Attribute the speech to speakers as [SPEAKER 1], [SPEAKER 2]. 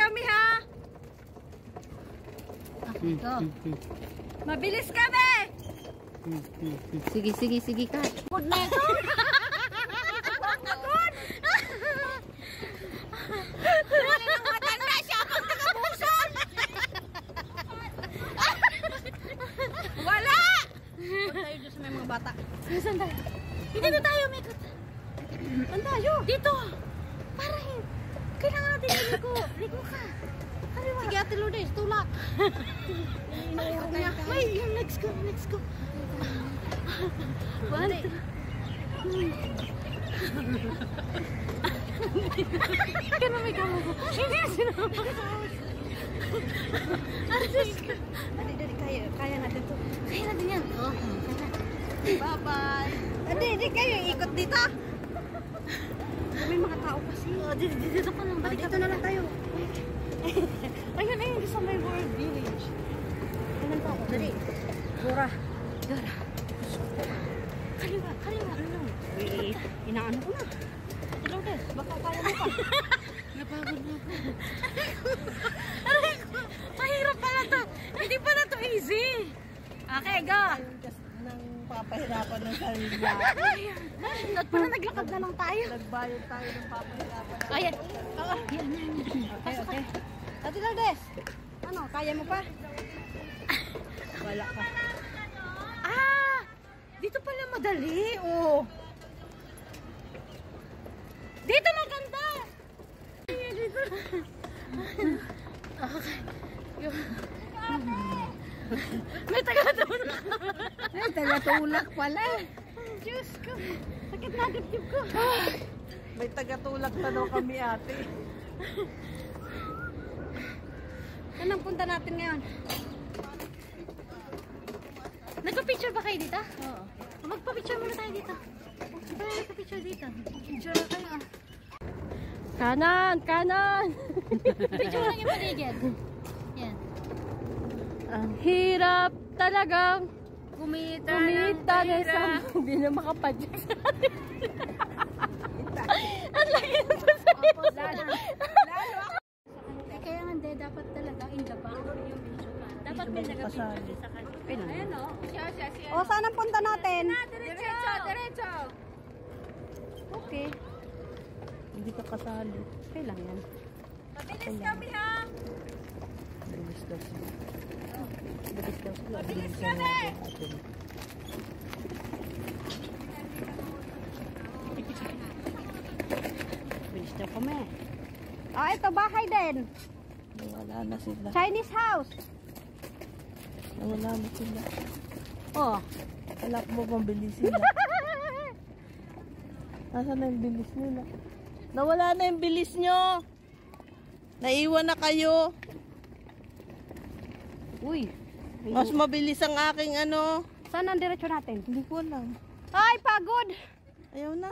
[SPEAKER 1] kami ha. Ito. Mabilis kami.
[SPEAKER 2] Sige, sige, sige ka.
[SPEAKER 1] Good na ito. Matanda siya pag nakabuson. Wala. Punta tayo doon sa may mga bata. Saan tayo? Dito tayo, Mekot. Saan tayo? Dito. Para kailangan natin ligo. Ligo ka. Sige, Ate Lourdes, tulak. Wait, let's go, let's go. One, two. Kaya may kamo ko. Hindi sinama. Dali, kaya natin to. Kaya natin yan. Oh, bye-bye. Hindi kayo ikot dito. May mga tao kasi. Dito ka lang. Dito na lang tayo. Ayun, sa may World Village. Ayun pa ako. Dali. Gora. Kaliwa. Wait, inaano ko na. Lourdes, baka kaya mo pa. Napagod na ako. Aray ko, mahirap pala to. Hindi pala to easy. Okay, go.
[SPEAKER 3] Nang papahirapan ng sarili niya.
[SPEAKER 1] At pala naglakad na lang tayo.
[SPEAKER 3] Nagbayad tayo ng papahirapan.
[SPEAKER 1] Ayan. Okay. Ate Lourdes, ano, kaya mo pa?
[SPEAKER 3] Wala ka.
[SPEAKER 1] Dito pala madali, oh. Dito maganda. Dito. Okay. May tagatulak.
[SPEAKER 2] Ay, tagatulak pala.
[SPEAKER 1] Diyos ko. Sakit na dibdib ko.
[SPEAKER 3] May tagatulak na daw kami, ate.
[SPEAKER 1] Saan ang punta natin ngayon? Nagpa-picture ba kayo dito? Oo. Magpa-picture muna tayo dito. Parang nagpa-picture dito. Picture na kayo ah.
[SPEAKER 2] Kanan!
[SPEAKER 1] Picture lang yung paligid. Yan.
[SPEAKER 2] Ang hirap talagang
[SPEAKER 1] Kumita
[SPEAKER 2] ng isang hindi na makapadyak sa atin. Ang laki ng pasayo.
[SPEAKER 1] Lalo ako. Kaya nga hindi, dapat talaga in the back yung picture ka. Dapat may nag-picture sa kanya. Ayan o. Siya.
[SPEAKER 3] O, saan ang punta natin?
[SPEAKER 1] Diretso.
[SPEAKER 2] Okay. Hindi ka kasali. Kailan yan?
[SPEAKER 1] Mabilis kami ha.
[SPEAKER 2] Bilis daw sila.
[SPEAKER 1] Mabilis kami.
[SPEAKER 2] Bilis daw kami.
[SPEAKER 3] Ito bahay din.
[SPEAKER 2] Wala na sila.
[SPEAKER 3] Chinese house.
[SPEAKER 2] Wala na sila.
[SPEAKER 3] Oh.
[SPEAKER 2] Wala ko bang bilis sila. Nasaan na yung bilis nila? Nawala na yung bilis nyo. Naiwan na kayo.
[SPEAKER 3] Uy.
[SPEAKER 2] Mas mabilis ang aking ano.
[SPEAKER 3] Saan ang diretso natin?
[SPEAKER 2] Hindi ko alam.
[SPEAKER 3] Ay, pagod.
[SPEAKER 2] Ayaw na.